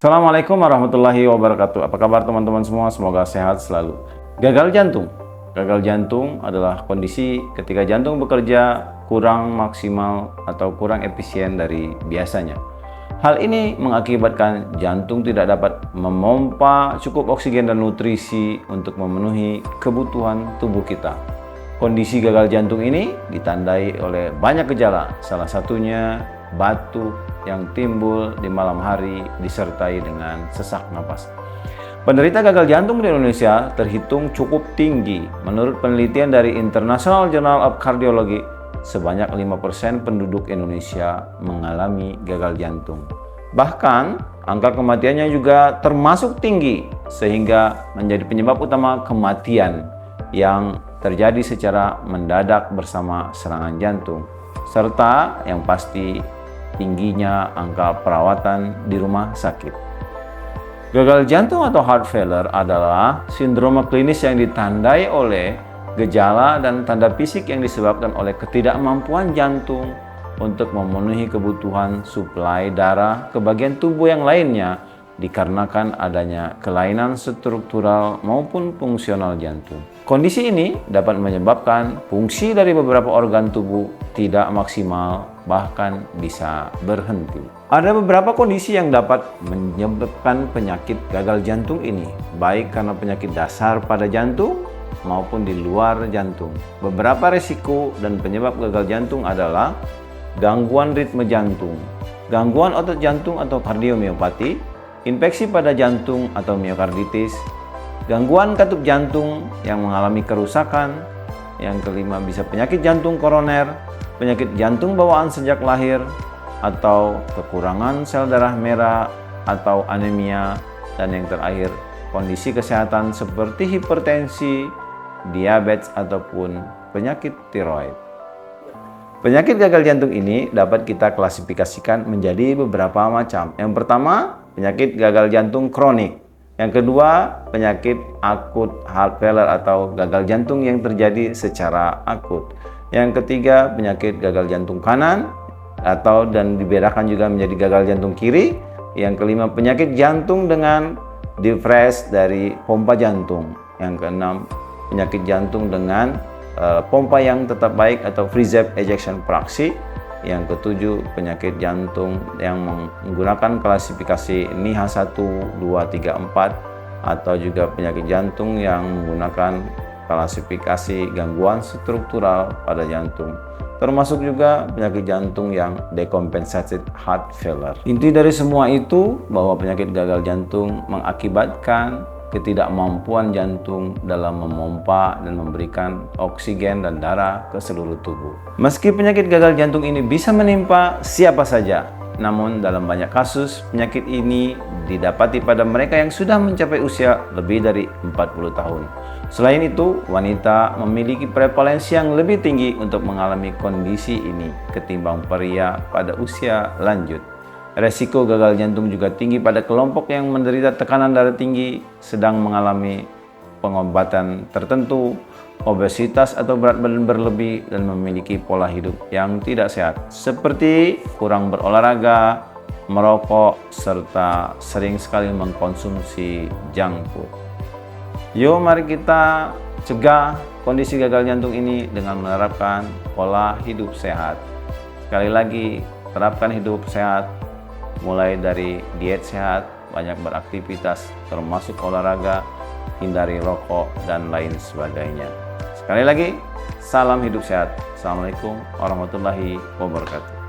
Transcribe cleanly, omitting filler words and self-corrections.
Assalamualaikum warahmatullahi wabarakatuh. Apa kabar teman-teman semua? Semoga sehat selalu. Gagal jantung. Gagal jantung adalah kondisi ketika jantung bekerja kurang maksimal atau kurang efisien dari biasanya. Hal ini mengakibatkan jantung tidak dapat memompa cukup oksigen dan nutrisi untuk memenuhi kebutuhan tubuh kita. Kondisi gagal jantung ini ditandai oleh banyak gejala, salah satunya batuk yang timbul di malam hari disertai dengan sesak napas. Penderita gagal jantung di Indonesia terhitung cukup tinggi. Menurut penelitian dari International Journal of Cardiology, sebanyak 5% penduduk Indonesia mengalami gagal jantung. Bahkan, angka kematiannya juga termasuk tinggi sehingga menjadi penyebab utama kematian yang terjadi secara mendadak bersama serangan jantung, serta yang pasti tingginya angka perawatan di rumah sakit. Gagal jantung atau heart failure adalah sindrom klinis yang ditandai oleh gejala dan tanda fisik yang disebabkan oleh ketidakmampuan jantung untuk memenuhi kebutuhan suplai darah ke bagian tubuh yang lainnya dikarenakan adanya kelainan struktural maupun fungsional jantung. Kondisi ini dapat menyebabkan fungsi dari beberapa organ tubuh tidak maksimal, bahkan bisa berhenti. Ada beberapa kondisi yang dapat menyebabkan penyakit gagal jantung ini, baik karena penyakit dasar pada jantung maupun di luar jantung. Beberapa risiko dan penyebab gagal jantung adalah gangguan ritme jantung, gangguan otot jantung atau kardiomiopati, infeksi pada jantung atau miokarditis, gangguan katup jantung yang mengalami kerusakan. Yang kelima bisa penyakit jantung koroner, penyakit jantung bawaan sejak lahir, atau kekurangan sel darah merah atau anemia, dan yang terakhir kondisi kesehatan seperti hipertensi, diabetes ataupun penyakit tiroid. Penyakit gagal jantung ini dapat kita klasifikasikan menjadi beberapa macam. Yang pertama, penyakit gagal jantung kronik. Yang kedua, penyakit akut heart failure atau gagal jantung yang terjadi secara akut. Yang ketiga, penyakit gagal jantung kanan dan dibedakan juga menjadi gagal jantung kiri. Yang kelima, penyakit jantung dengan defrest dari pompa jantung. Yang keenam, penyakit jantung dengan pompa yang tetap baik atau preserved ejection fraction. Yang ketujuh, penyakit jantung yang menggunakan klasifikasi NIHA 1, 2, 3, 4, atau juga penyakit jantung yang menggunakan klasifikasi gangguan struktural pada jantung, termasuk juga penyakit jantung yang decompensated heart failure. Inti dari semua itu bahwa penyakit gagal jantung mengakibatkan ketidakmampuan jantung dalam memompa dan memberikan oksigen dan darah ke seluruh tubuh. Meski penyakit gagal jantung ini bisa menimpa siapa saja, namun dalam banyak kasus penyakit ini didapati pada mereka yang sudah mencapai usia lebih dari 40 tahun. Selain itu, wanita memiliki prevalensi yang lebih tinggi untuk mengalami kondisi ini ketimbang pria pada usia lanjut. Resiko gagal jantung juga tinggi pada kelompok yang menderita tekanan darah tinggi, sedang mengalami pengobatan tertentu, obesitas atau berat badan berlebih, dan memiliki pola hidup yang tidak sehat, seperti kurang berolahraga, merokok, serta sering sekali mengkonsumsi junk food. Yuk mari kita cegah kondisi gagal jantung ini dengan menerapkan pola hidup sehat. Sekali lagi, terapkan hidup sehat, mulai dari diet sehat, banyak beraktivitas, termasuk olahraga, hindari rokok, dan lain sebagainya. Sekali lagi, salam hidup sehat. Assalamualaikum warahmatullahi wabarakatuh.